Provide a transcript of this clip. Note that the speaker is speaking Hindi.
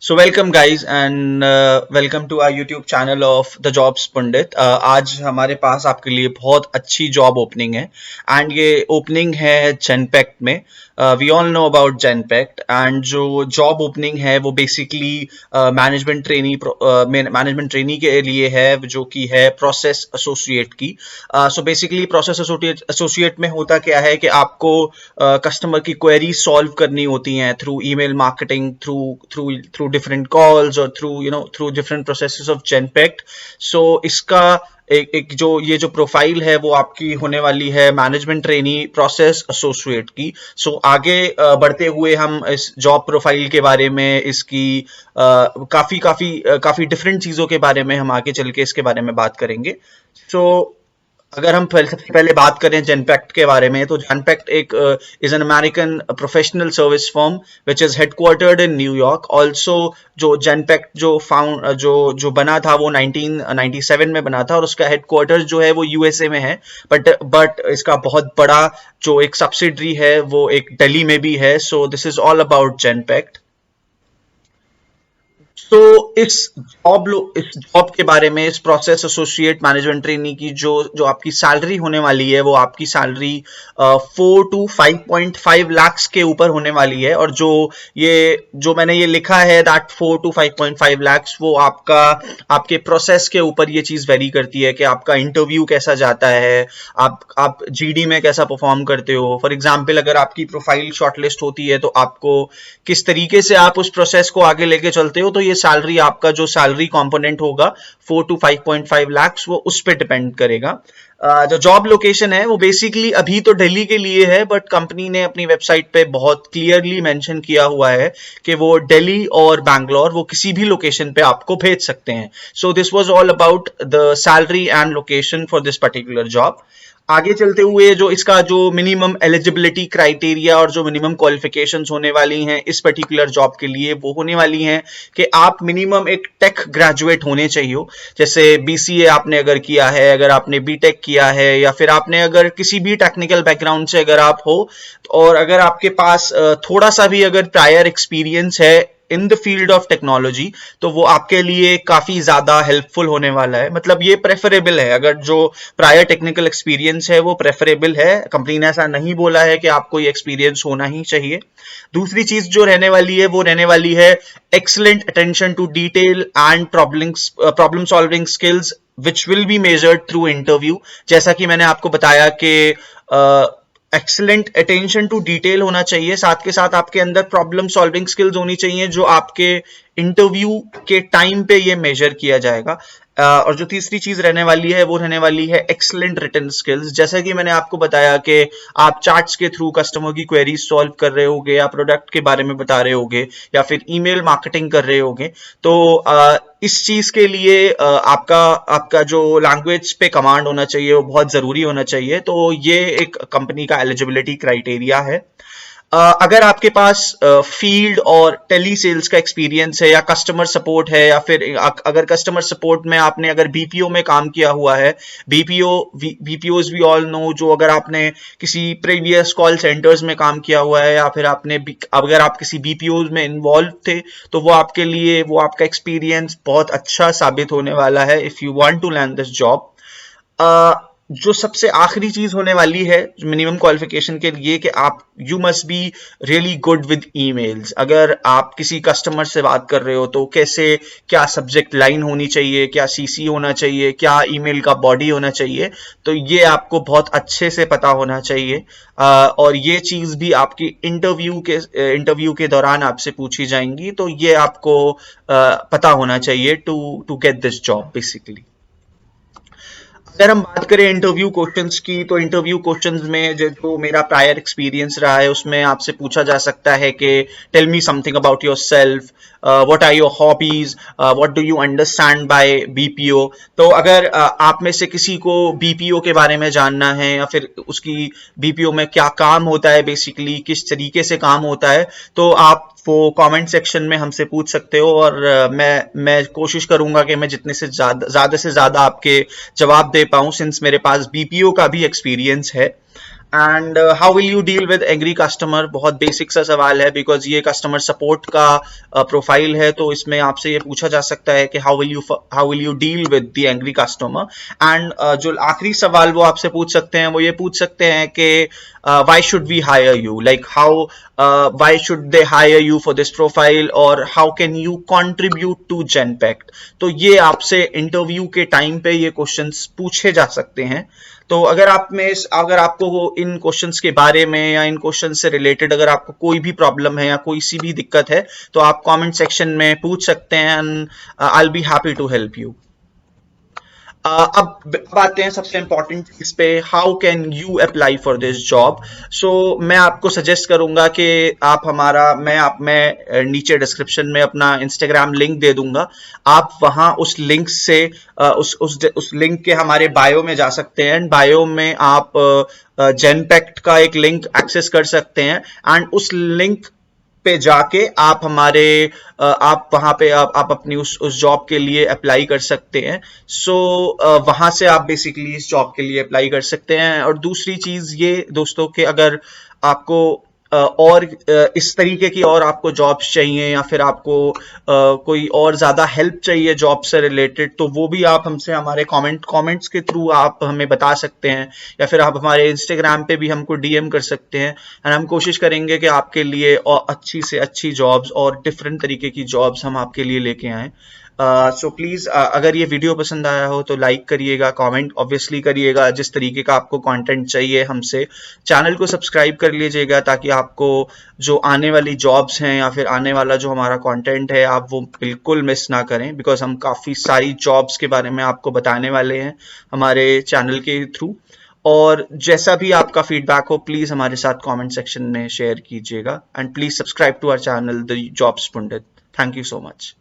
So welcome guys and welcome to our YouTube channel of The Jobs Pundit. आज हमारे पास आपके लिए बहुत अच्छी जॉब ओपनिंग है एंड ये ओपनिंग है जेनपेक्ट में. We all know about Genpact and जो जॉब ओपनिंग है वो बेसिकली मैनेजमेंट ट्रेनी के लिए है जो कि है प्रोसेस एसोसिएट की. सो बेसिकली प्रोसेस एसोसिएट में होता क्या है कि आपको कस्टमर की क्वेरी सॉल्व करनी होती हैं through email marketing, through different calls और थ्रू डिफरेंट प्रोसेसेस ऑफ जेनपेक्ट. सो इसका एक जो प्रोफाइल है वो आपकी होने वाली है मैनेजमेंट ट्रेनी प्रोसेस एसोसिएट की. सो आगे बढ़ते हुए हम इस जॉब प्रोफाइल के बारे में, इसकी काफी डिफरेंट चीजों के बारे में हम आगे चल के इसके बारे में बात करेंगे. सो अगर हम सबसे पहले बात करें जेनपेक्ट के बारे में, तो जेनपेक्ट एक is an American professional service firm which is headquartered in New York. Also जो जेनपेक्ट जो बना था वो 1997 में बना था और उसका हेडक्वार्टर जो है वो यूएसए में है. बट इसका बहुत बड़ा जो एक सब्सिडरी है वो एक दिल्ली में भी है. So this is all about Genpact. तो इस जॉब के बारे में, इस प्रोसेस एसोसिएट मैनेजमेंट ट्रेनी की जो आपकी सैलरी होने वाली है वो आपकी सैलरी 4 to 5.5 लाख के ऊपर होने वाली है. और जो मैंने ये लिखा है दैट 4 to 5.5 लाख, वो आपके प्रोसेस के ऊपर ये चीज वेरी करती है कि आपका इंटरव्यू कैसा जाता है, आप जीडी में कैसा परफॉर्म करते हो. फॉर एग्जाम्पल, अगर आपकी प्रोफाइल शॉर्टलिस्ट होती है तो आपको किस तरीके से आप उस प्रोसेस को आगे लेके चलते हो, तो ये सैलरी, आपका जो सैलरी कंपोनेंट होगा 4 to 5.5 लाख, वो उस पे डिपेंड करेगा. जो जॉब लोकेशन है वो बेसिकली अभी तो दिल्ली के लिए है, बट कंपनी ने अपनी वेबसाइट पे बहुत क्लियरली मेंशन किया हुआ है कि वो दिल्ली और बैंगलोर, वो किसी भी लोकेशन पे आपको भेज सकते हैं. So this was all about the salary and location for this particular job. आगे चलते हुए जो इसका जो मिनिमम एलिजिबिलिटी क्राइटेरिया और जो मिनिमम क्वालिफिकेशंस होने वाली हैं इस पर्टिकुलर जॉब के लिए, वो होने वाली हैं कि आप मिनिमम एक टेक ग्रेजुएट होने चाहिए. जैसे बीसीए आपने अगर किया है, अगर आपने बीटेक किया है, या फिर आपने अगर किसी भी टेक्निकल बैकग्राउंड से अगर आप हो, और अगर आपके पास थोड़ा सा भी अगर प्रायर एक्सपीरियंस है in the field of technology, तो वो आपके लिए काफी ज्यादा हेल्पफुल होने वाला है. मतलब ये प्रेफरेबल है, अगर जो प्रायर टेक्निकल एक्सपीरियंस है वो प्रेफरेबल है. कंपनी ने ऐसा नहीं बोला है कि आपको ये एक्सपीरियंस होना ही चाहिए. दूसरी चीज जो रहने वाली है वो रहने वाली है excellent attention to detail and problem solving skills which will be measured through interview. जैसा कि मैंने आपको बताया कि एक्सीलेंट अटेंशन टू डिटेल होना चाहिए, साथ के साथ आपके अंदर प्रॉब्लम सॉल्विंग स्किल्स होनी चाहिए जो आपके इंटरव्यू के टाइम पे ये मेजर किया जाएगा. और जो तीसरी चीज रहने वाली है वो रहने वाली है एक्सीलेंट रिटन स्किल्स. जैसा कि मैंने आपको बताया कि आप चार्ट्स के थ्रू कस्टमर की क्वेरीज सॉल्व कर रहे होगे, या प्रोडक्ट के बारे में बता रहे होगे, या फिर ईमेल मार्केटिंग कर रहे होगे, तो इस चीज के लिए आपका जो लैंग्वेज पे कमांड होना चाहिए वो बहुत जरूरी होना चाहिए. तो ये एक कंपनी का एलिजिबिलिटी क्राइटेरिया है. अगर आपके पास फील्ड और टेली सेल्स का एक्सपीरियंस है, या कस्टमर सपोर्ट है, या फिर अगर कस्टमर सपोर्ट में आपने अगर बीपीओ में काम किया हुआ है, बीपीओज वी ऑल नो, जो अगर आपने किसी प्रीवियस कॉल सेंटर्स में काम किया हुआ है, या फिर अगर आप किसी बीपीओज में इन्वॉल्व थे, तो वो आपके लिए, वो आपका एक्सपीरियंस बहुत अच्छा साबित होने वाला है if you want to land this job. जो सबसे आखिरी चीज होने वाली है मिनिमम क्वालिफिकेशन के लिए, कि आप you must be really good with emails. अगर आप किसी कस्टमर से बात कर रहे हो तो कैसे, क्या सब्जेक्ट लाइन होनी चाहिए, क्या सीसी होना चाहिए, क्या ईमेल का बॉडी होना चाहिए, तो ये आपको बहुत अच्छे से पता होना चाहिए. और ये चीज भी आपकी इंटरव्यू के दौरान आपसे पूछी जाएंगी, तो ये आपको पता होना चाहिए to get this job basically. अगर हम बात करें इंटरव्यू क्वेश्चंस की, तो इंटरव्यू क्वेश्चंस में जो मेरा प्रायर एक्सपीरियंस रहा है उसमें आपसे पूछा जा सकता है कि tell me something about yourself, what are your hobbies, what do you understand by BPO. तो अगर आप में से किसी को बीपीओ के बारे में जानना है, या फिर उसकी बीपीओ में क्या काम होता है, बेसिकली किस तरीके से काम होता है, तो आप वो कमेंट सेक्शन में हमसे पूछ सकते हो. और मैं कोशिश करूंगा कि मैं जितने से ज्यादा से ज्यादा आपके जवाब दे पाऊं, सिंस मेरे पास बीपीओ का भी एक्सपीरियंस है. And how will you deal with angry customer, बहुत बेसिक सा सवाल है बिकॉज ये कस्टमर सपोर्ट का प्रोफाइल है, तो इसमें आपसे ये पूछा जा सकता है कि how will you deal with the angry customer. And जो आखिरी सवाल वो आपसे पूछ सकते हैं, वो ये पूछ सकते हैं कि why should we hire you, like how why should they hire you for this profile, और how can you contribute to Genpact। तो ये आपसे इंटरव्यू के टाइम पे ये क्वेश्चंस पूछे जा सकते हैं। तो अगर अगर आपको इन क्वेश्चंस के बारे में या इन क्वेश्चंस से रिलेटेड अगर आपको कोई भी प्रॉब्लम है या कोई सी भी दिक्कत है, तो आप कमेंट सेक्शन में पूछ सकते हैं, and I will be happy to help you. अब आते हैं सबसे इंपॉर्टेंट इस पे, how can you apply for this job. So मैं आपको सजेस्ट करूंगा कि मैं नीचे डिस्क्रिप्शन में अपना इंस्टाग्राम लिंक दे दूंगा, आप वहां उस लिंक से उस लिंक के हमारे बायो में जा सकते हैं, एंड बायो में आप जेनपेक्ट का एक लिंक एक्सेस कर सकते हैं, एंड उस लिंक पे जाके आप वहां पे आप अपनी उस जॉब के लिए अप्लाई कर सकते हैं। सो वहां से आप बेसिकली इस जॉब के लिए अप्लाई कर सकते हैं। और दूसरी चीज ये दोस्तों कि अगर आपको और इस तरीके की और आपको जॉब्स चाहिए या फिर आपको कोई और ज्यादा हेल्प चाहिए जॉब से रिलेटेड, तो वो भी आप हमसे हमारे कमेंट्स के थ्रू आप हमें बता सकते हैं, या फिर आप हमारे इंस्टाग्राम पे भी हमको डीएम कर सकते हैं, एंड हम कोशिश करेंगे कि आपके लिए और अच्छी से अच्छी जॉब्स और डिफरेंट तरीके की जॉब्स हम आपके लिए लेके आएं। सो प्लीज अगर ये वीडियो पसंद आया हो तो लाइक करिएगा, कमेंट ऑब्वियसली करिएगा जिस तरीके का आपको कंटेंट चाहिए हमसे, चैनल को सब्सक्राइब कर लीजिएगा ताकि आपको जो आने वाली जॉब्स हैं या फिर आने वाला जो हमारा कंटेंट है आप वो बिल्कुल मिस ना करें, बिकॉज हम काफ़ी सारी जॉब्स के बारे में आपको बताने वाले हैं हमारे चैनल के थ्रू। और जैसा भी आपका फीडबैक हो प्लीज़ हमारे साथ कमेंट सेक्शन में शेयर कीजिएगा, and please subscribe to our channel the jobs Pandit. Thank you so much.